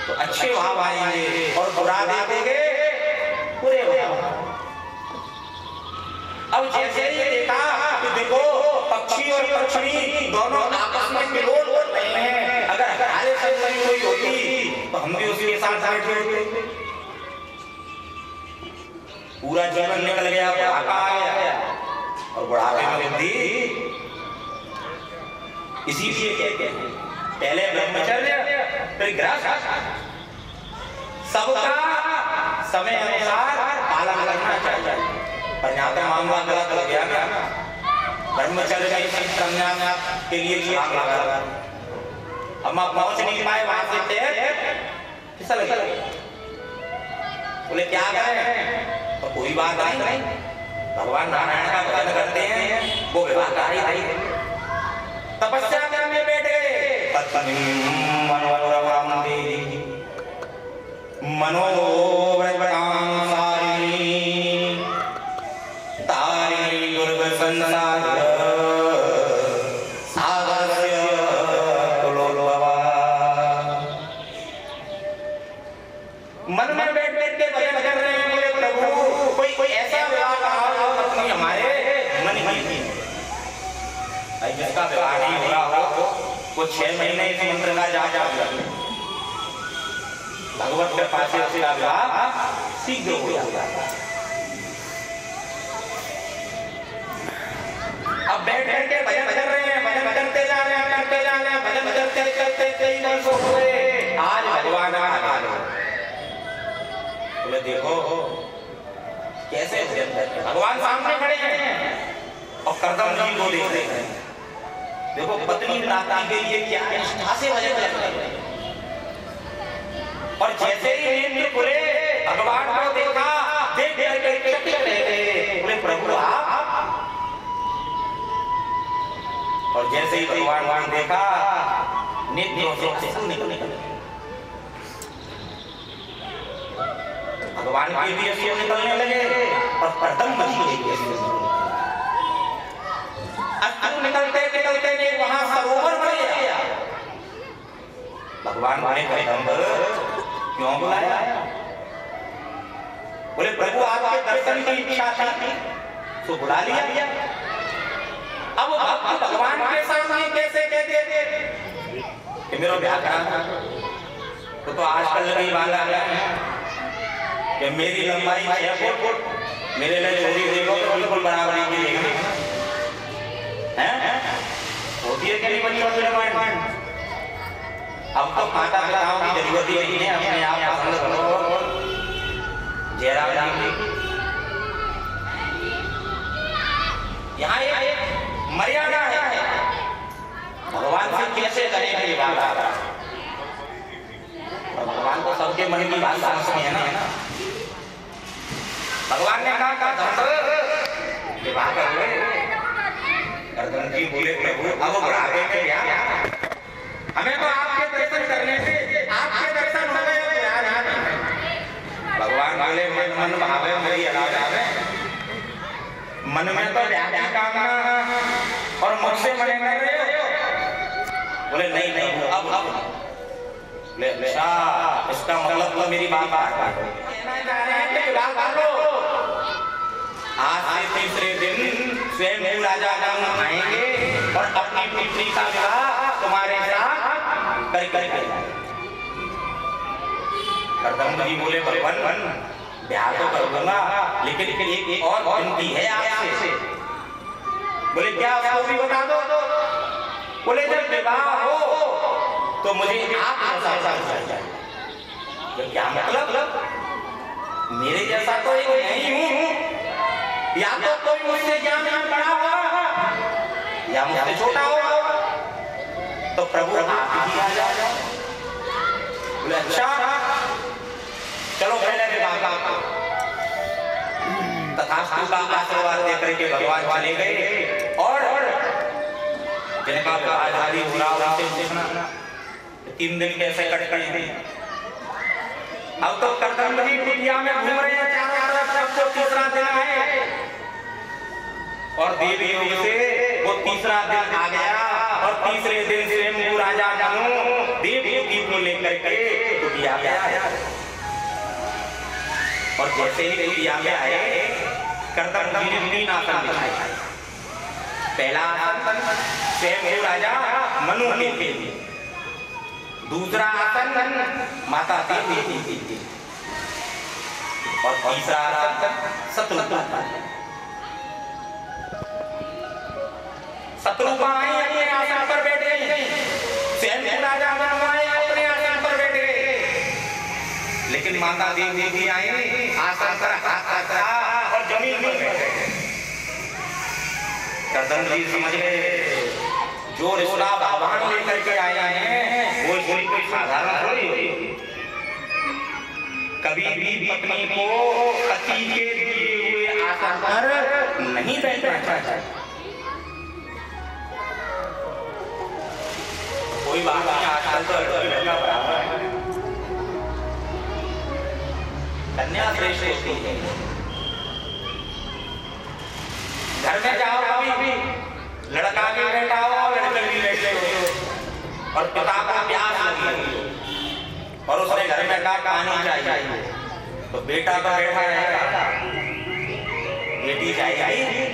तो अच्छे भाव आएंगे और बुरा देखोगे बुरे भाव। अब जैसे ही देखा कि देखो पक्षी और पक्षी दोनों आपस में किलोल कर रहे हैं। अगर हमारे साथ कोई होती तो हम भी उसके साथ बैठे होते। पूरा जीवन निकल गया, बुढ़ापा आ गया और बुढ़ापे में बुद्धि इसीलिए कहते हैं पहले ब्रह्मचर्य फिर गृहस्थ, सबका समय अनुसार पालन करना चाहिए। पर यहाँ पे मामला गलत हो गया ना, ब्रह्मचर्य संन्यास के लिए छलांग लगा, हम पहुंच नहीं पाए वहां से फिसल गए। बोले क्या करें, तो कोई बात नहीं, भगवान नारायण का भजन करते हैं, वो विवाहकारी थे, तपस्या करने बैठ गए। मनोव्रतांसारिणी तारिणी दुर्ग संसार सागरस्य कुलोद्भवा। मन में बैठ बैठ के भजन कर रहे हैं, बोले प्रभु कोई ऐसा विवाह कराओ पत्नी हमारे मन ही जिसका विवाह नहीं हो रहा हो, वो 6 महीने इस मंत्र का जाप कर ले, भगवत कृपा से उसका विवाह शीघ्र हो जाता है। अब बैठ बैठ के भजन कर रहे हैं, भजन करते जा रहे हैं, करते जा रहे हैं, भजन करते करते कई वर्ष हुए, आज भगवान आ गए। बोले देखो कैसे भजन करते, भगवान सामने खड़े हैं और करदम जी को देख रहे हैं। देखो पत्नी नाती के लिए क्या निष्ठा से भजन कर रहे हैं। और जैसे ही नेत्र खुले, भगवान को देखा, देख करके चकित रह गए, बोले प्रभु आप। और जैसे ही भगवान को देखा, नेत्रों से आंसू निकलने लगे। भगवान के भी आंसू निकलने लगे और करदम जी के भी आंसू निकलते निकलते वहां सरोवर बन गया। भगवान ने पैगंबर क्यों बुलाया? बोले प्रभु आपके दर्शन की इच्छा थी तो बुला लिया। अब भक्त भगवान के सामने कैसे कहते कि मेरा ब्याह करा, तो आजकल नहीं वाला है कि मेरी लंबाई 6 फुट, मेरे लिए छोटी देखो तो बिल्कुल बराबरी की देखना है, होती है कि नहीं बच्चों की डिमांड। अब तो माता पिताओं की जरूरत ही नहीं है, अपने आप पसंद करो। जयराम जी यहाँ एक मर्यादा है, भगवान से कैसे करेंगे बात। भगवान को सबके मन की बात समझ में है ना। भगवान ने कहा विवाह कर लो। करदम जी बोले प्रभु अब बुढ़ापे में क्या, हमें तो आपके दर्शन करने से, आपके दर्शन हो गए। भगवान बोले मन भावे मेरी अलावे, मन में तो व्याधि कामना और मुझसे मने कर रहे हो। बोले नहीं नहीं अब इसका मतलब तो मेरी बात आज से तीसरे दिन स्वयं राजा आएंगे और अपनी पुत्री का विवाह तुम्हारे साथ करके। करदम जी बोले भगवान ब्याह तो कर दूंगा, लेकिन एक और विनती है आपसे। बोले क्या, उसको भी बता दो। बोले जब विवाह हो तो मुझे आप जैसा चाहिए। क्या मतलब, मेरे जैसा तो एक नहीं हूँ, या तो कोई मुझसे ज्ञान में बड़ा होगा या मुझसे छोटा होगा। तो प्रभु आप ही आ जाओ। बोले अच्छा चलो पहले विवाह का। तथास्तु का आशीर्वाद देकर के भगवान चले गए और जिनका विवाह शादी हुआ उनसे पूछना 3 दिन कैसे कट गए। अब तो करदम जी कुटिया में घूम रहे हैं चारों तरफ, सबको तीसरा दिन है और देवी योग से वो तीसरा दिन आ गया और तीसरे दिन स्वयं राजा मनु देवी को लेकर के कुटिया में आया। और जैसे ही कुटिया में आए, करदम जी ने 3 आसन दिखाए। पहला आसन स्वयं राजा मनु के लिए, दूसरा आसन माता देवी के लिए और तीसरा आसन शत्रुघ्न। शत्रुघ्न अपने आसन पर बैठे हैं। लेकिन माता देवी आई, आसन पर हाथ रखा और जमीन पर बैठे। करदम जी समझ गए जो रिश्ता भगवान लेकर के आया है वो कोई साधारण थोड़ी है। कभी भी पत्नी को पति के दिए हुए आसन पर नहीं बैठना चाहिए। कोई बात नहीं, आजकल तो लड़का बराबर है, कन्या श्रेष्ठ होती है। घर में जाओ कभी लड़का भी बैठा हो लड़की भी बैठे हो और पिता को प्यास लगी और उसने घर में कहा पानी चाहिए तो बेटा तो बैठा रहेगा, बेटी जाएगी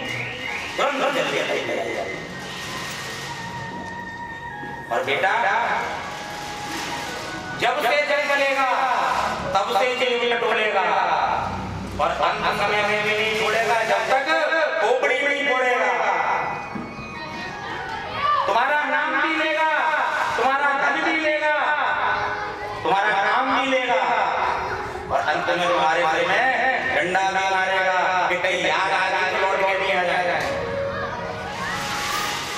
तुरंत जल्दी जाएगी और बेटा जब से जल चलेगा तब से जेब टोलेगा और अंत समय में भी नहीं छोड़ेगा जब तक खोपड़ी नहीं फोड़ेगा। तुम्हारा नाम भी लेगा, तुम्हारा धन भी लेगा, तुम्हारा नाम भी लेगा और अंत में तुम्हारे घर में डंडा भी मारेगा कि कहीं याद आ जाए लौट के नहीं आ जाएगा।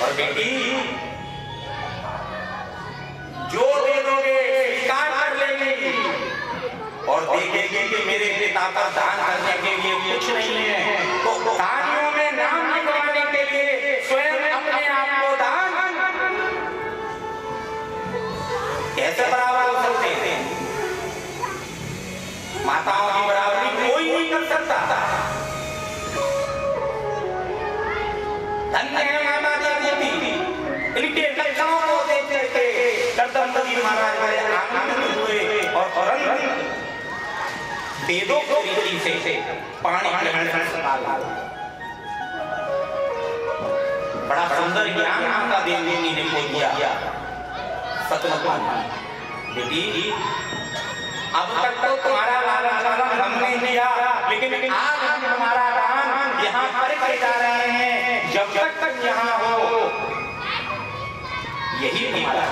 और बेटी जो दे दोगे स्वीकार कर लेगी और देखेगी कि मेरे पिता का दान करने के लिए कुछ नहीं है तो दानियों में नाम लिखवाने के लिए स्वयं अपने आप को दान कैसे बराबर हो सकते हैं। माताओं की बराबरी कोई नहीं कर सकता। धन्य है माता देवी, इनके लक्षणों को देख करके करदम जी महाराज बड़े आनंदित हुए और तुरंत वेदों को रीति से पानी ग्रहण कर बड़ा सुंदर ज्ञान माता देवी ने को दिया। सतमत बेटी अब तक तो तुम्हारा लालन पालन हमने किया लेकिन आज हम तुम्हारा दान यहाँ पर कर जा रहे हैं। जब तक यहाँ हो यही तुम्हारा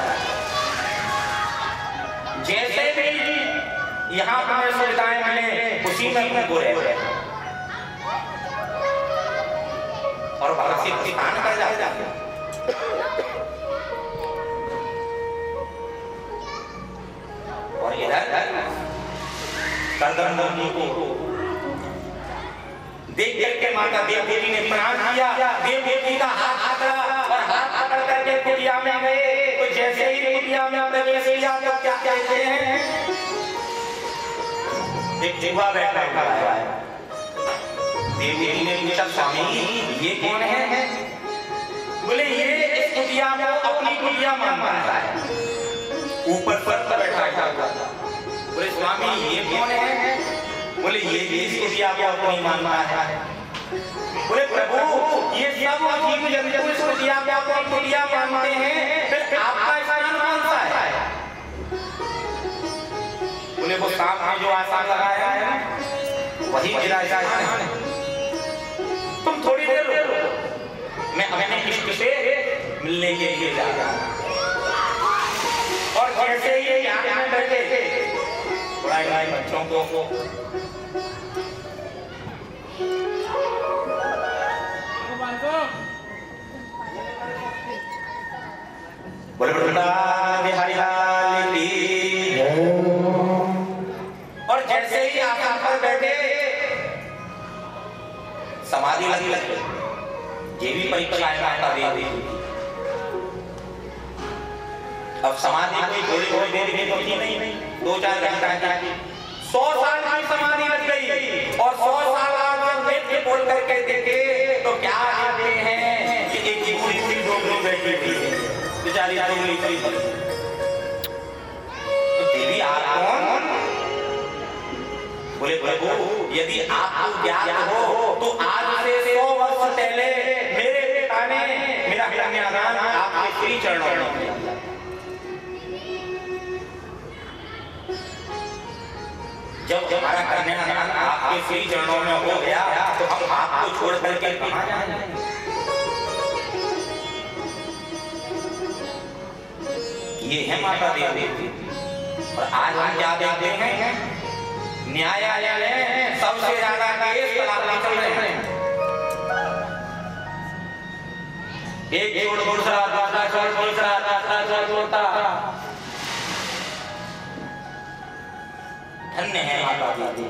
जैसे भी यहाँ तुम्हें सुविधाएं मिले उसी में तुम रहे और वहां से स्थान कर जाते। और इधर करदम जी को देख करके माता देवी ने प्रणाम किया। देवी का हाथ पकड़ा और हाथ पकड़ करके कुटिया में गए तो जैसे ही कुटिया में प्रवेश किया तो क्या कहते हैं एक जीवा बैठा है। देवी ने पूछा स्वामी ये कौन है? बोले ये इस कुटिया को अपनी कुटिया मानता है, ऊपर पर बैठा है। बोले स्वामी ये कौन है? बोले ये भी इस कुटिया को अपनी मानता है। बोले प्रभु ये सब अजीब जंतु इस कुटिया को अपनी कुटिया मानते हैं, फिर आपका स्थान कौन सा है? बोले वो सामने जो आसन लगाया है वही मेरा स्थान है। तुम थोड़ी देर रुको, मैं अपने इष्ट से मिलने के लिए जा रहा हूं। और जैसे ही यहाँ में बैठे पढ़ाई बच्चों को बोले बिहारी लाल की। और जैसे ही आसन पर बैठे समाधि लगी। ये भी परीक्षाएं माता देवी। अब समाधि कोई थोड़ी देर की तो थी नहीं, 2-4 घंटा की। 100 साल की समाधि लग गई और 100 साल बाद देख के बोल करके देखे तो क्या कहते हैं कि एक पूरी पूरी डोगरी बैठी थी बेचारी डोगरी थी। तो देवी आप कौन? बोले प्रभु यदि आपको ज्ञात हो तो आज से 100 वर्ष पहले मेरे पिता ने मेरा कन्यादान आपके श्री चरणों में किया। जब हमारा कन्यादान आपके श्री चरणों में हो गया तो हम आपको छोड़ करके कहां जाएंगे? ये है माता देवी। और आज हम क्या देखते हैं न्यायालय में सबसे ज्यादा केस तलाक के चल रहे हैं। एक छोड़ दूसरा, दूसरा छोड़ तीसरा, तीसरा छोड़ चौथा। धन्य है माता दी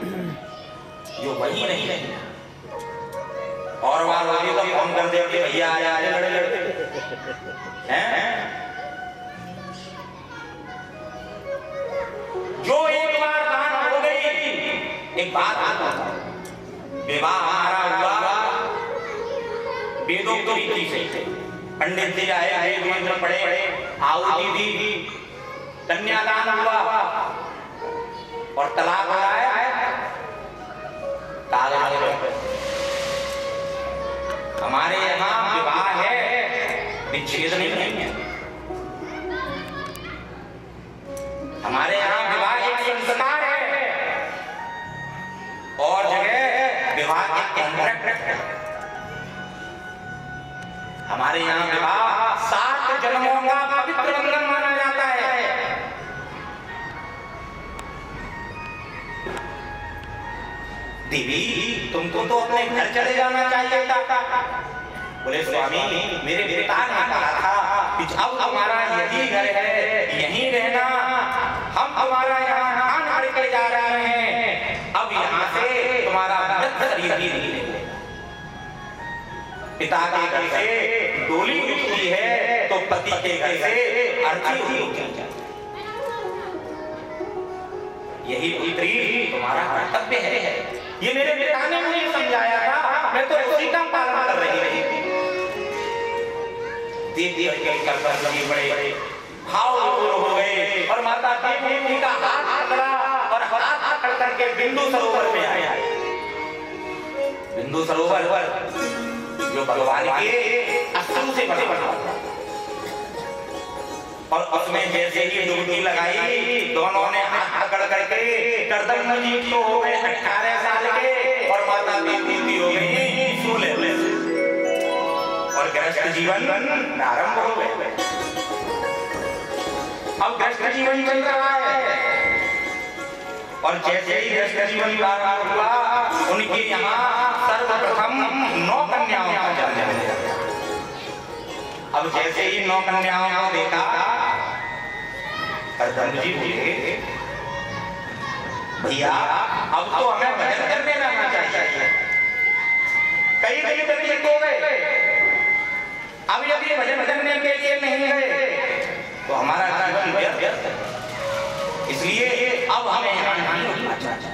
जो वही नहीं रही। और बार वाली तो फोन कर दे कि भैया आया लड़े लड़े हैं। जो एक बार दान हो गई, एक बात आता विवाह हमारा हुआ वेदोक्त रीति से। पंडित जी आए, वेद मंत्र पढ़े, आहुति दी, कन्यादान हुआ और तलाक हो रहा है। हमारे यहाँ विवाह है, विच्छेद नहीं है। हमारे यहाँ विवाह एक संस्कार है और जगह विवाह एक कॉन्ट्रैक्ट है। हमारे यहाँ विवाह 7 जन्मों का पवित्र बंधन माना जाता है। देवी तुमको तो अपने घर चले जाना चाहिए था। बोले स्वामी मेरे पिता ने कहा था कि अब तुम्हारा यही घर है, यहीं रहना। हम तुम्हारा यहाँ धान भर के जा रहे हैं, अब यहाँ से तुम्हारा मृत शरीर भी नहीं लेगा। पिता के घर से डोली उठती है तो पति के घर से अर्थी उठती है। यही पुत्री तुम्हारा कर्तव्य है। ये मेरे पिता ने मुझे समझाया था, मैं तो उसी का पालन कर रही थी। देवी के कर्तव्य बड़े भाव हो गए और माता देवी का हाथ पकड़ा और हाथ पकड़ करके बिंदु सरोवर में आया। बिंदु सरोवर जो भगवान के अश्रु से बने और उसमें जैसे ही डुबकी लगाई, दोनों ने हाथ पकड़ करके कर्दमजीत तो हो गए 18 साल के और माता देवी हो गई 16 और गृहस्थ जीवन प्रारंभ हो गए। अब गृहस्थ जीवन चल रहा है और जैसे ही गृहस्थ जीवन प्रारंभ हुआ, उनके यहाँ सर्वप्रथम 9 कन्याओं का जन्म हुआ। अब जैसे ही 9 कन्याओं को देखा, कर्दमजी बोले भैया अब तो हमें भजन करने जाना चाहिए। कई दिन व्यतीत हो गए, अब यदि भजन करने के लिए नहीं गए तो हमारा जीवन व्यर्थ है। इसलिए अब हमें यहाँ नहीं रुकना चाहिए।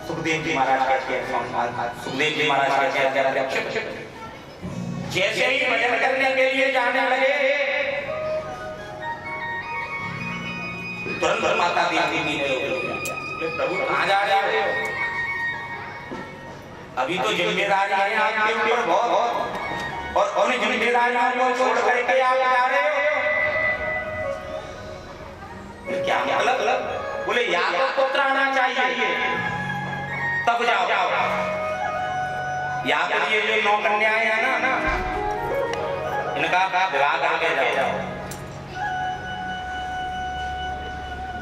सुखदेव जी महाराज कहते हैं, सुखदेव जी महाराज कहते हैं जैसे ही भजन करने के लिए जाने लगे, तुरंत माता देवी ने प्रभु कहाँ जा रहे हो? अभी तो जिम्मेदारी है आपके ऊपर बहुत, और उन जिम्मेदारियों को छोड़ करके आप जा रहे हो। क्या मतलब? बोले या तो पुत्र आना चाहिए तब जाओ, या फिर ये जो 9 कन्याएं हैं ना, इनका विवाह करके जाओ।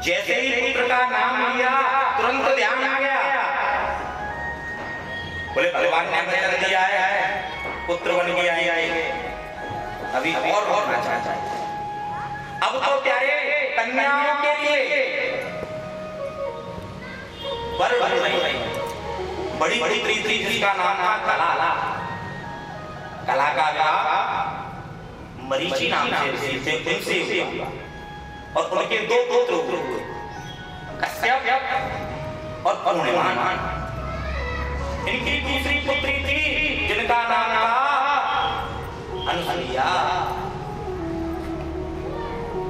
जैसे ही पुत्र का नाम लिया, तुरंत ध्यान आ गया। बोले भगवान ने वचन दिया है पुत्र बन के आएंगे, अभी और होना चाहिए। अब तो प्यारे कन्याओं के लिए वर बन रही बड़ी बड़ी प्रीति, जिसका नाम था कला। कला का विवाह मरीचि नाम से उनसे हुआ और उनके 2 पुत्र हुए, कश्यप और पूर्णिमान। इनकी दूसरी पुत्री थी जिनका नाम था अनसुईया।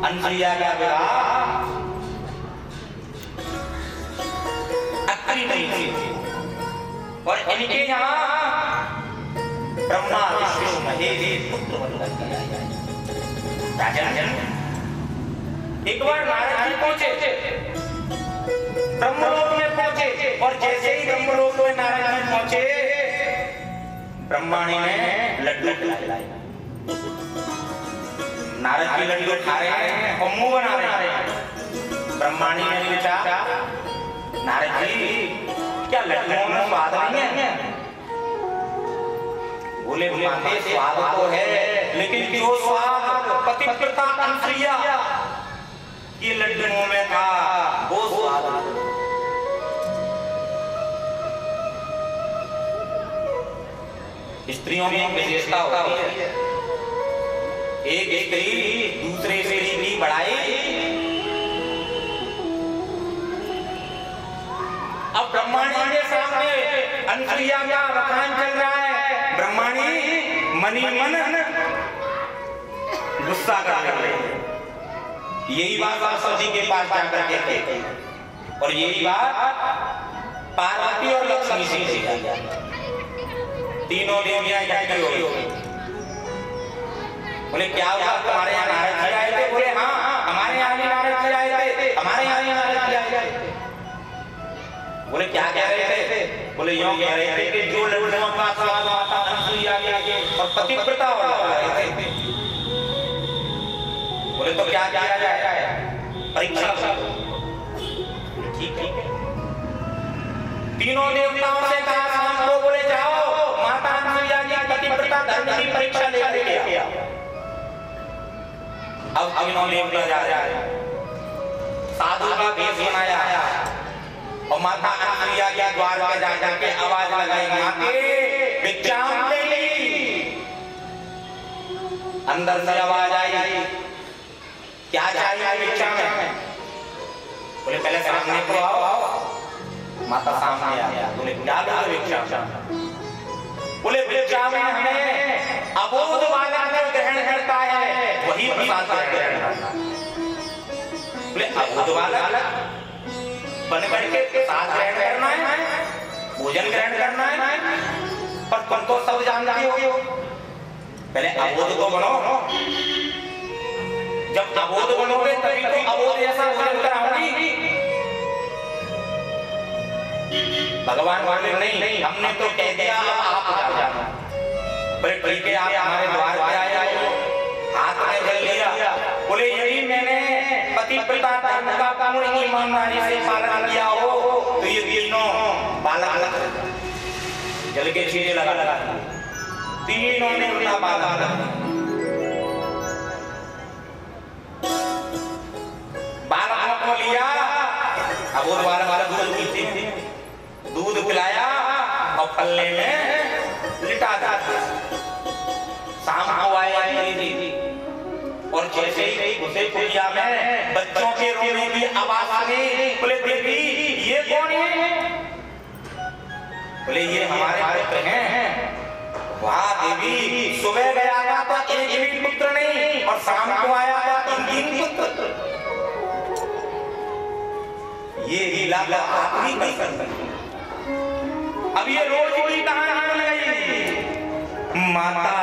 अनसुईया का विवाह अत्रि नहीं थी और इनके यहाँ ब्रह्मा विष्णु महेश पुत्र बनकर के आए। राजन एक बार नारद जी पहुंचे, ब्रह्मलोक में पहुंचे और जैसे ही ब्रह्मलोक में नारद जी पहुंचे, ब्रह्माणी ने लड्डू खिलाए। नारद जी लड्डू खा रहे हैं और मुंह बना रहे हैं। ब्रह्माणी ने पूछा नारद जी क्या लड्डुओं में स्वाद नहीं है? बोले माते स्वाद तो है, लेकिन जो स्वाद पतिव्रता अनुसुईया ये लड्डुओं में था वो स्वाद। स्त्रियों में एक विशेषता होती है, एक स्त्री दूसरे स्त्री की बड़ाई। अब ब्रह्माणी के सामने अनुसुईया का बखान चल रहा है, ब्रह्माणी मनी मन गुस्सा कर रहे हैं। यही बात सरस्वती के पास जाकर कहते थे और यही बात पार्वती और लक्ष्मी से कही। तीनों देवियां इकट्ठी हो गई। बोले क्या हुआ, तुम्हारे यहाँ नारद जी आए थे? बोले हाँ, हमारे यहाँ भी नारद जी आए थे, हमारे यहाँ भी नारद जी आए थे। बोले क्या कह रहे थे? बोले यूं कह रहे थे कि जो लड्डुओं का स्वाद आता अनुसुईया के और पतिव्रता हो रहे थे। बोले तो क्या किया जाए? परीक्षा। ठीक है। तीनों देवताओं से कहा शाम को, बोले जाओ माता अनुसुईया की पतिव्रता धर्म की परीक्षा लेकर के आओ। अब तीनों देवता जा रहे, साधु का वेश बनाया और माता अनुसुईया के द्वार पे जाकर के आवाज लगाई, माते भिक्षाम देहि। अंदर से आवाज आई, क्या चाहिए भिक्षा में? बोले पहले सामने तो आओ। माता सामने आ गया। बोले क्या दोगे भिक्षा? बोले भिक्षा में हमें अबोध बालक जो ग्रहण करता है वही प्रसाद ग्रहण करना। बोले अबोध बालक बन करके प्रसाद ग्रहण करना है, भोजन ग्रहण करना है, पर तुम तो सब जानती हो, पहले अबोध तो बनो। जब अबोध बनोगे तभी तो अबोध ऐसा भोजन कराऊंगी। भगवान बोले नहीं, हमने तो कह दिया, अब आप जाना। बोले ठीक है, आप हमारे द्वार पे आए हो, हाथ में जल लिया। बोले यदि मैंने पतिव्रता धर्म का पूर्ण ईमानदारी से पालन किया हो तो ये तीनों बालक जल के छींटे लगा तीनों ने उनका बालक बालकों को लिया। अब वो बालक दूध पीते, दूध पिलाया और पल्ले में लिटा दिया। शाम को आया और जैसे ही घुसे कुटिया में बच्चों के रोने की आवाज सुनी। बोले देवी ये कौन है? बोले ये हमारे पुत्र हैं। वाह देवी, सुबह गया था तो एक भी पुत्र नहीं और शाम को आया था 3 पुत्र। ये लीला आप ही कर सकते। अब ये रोज की कहानी बन गई। माता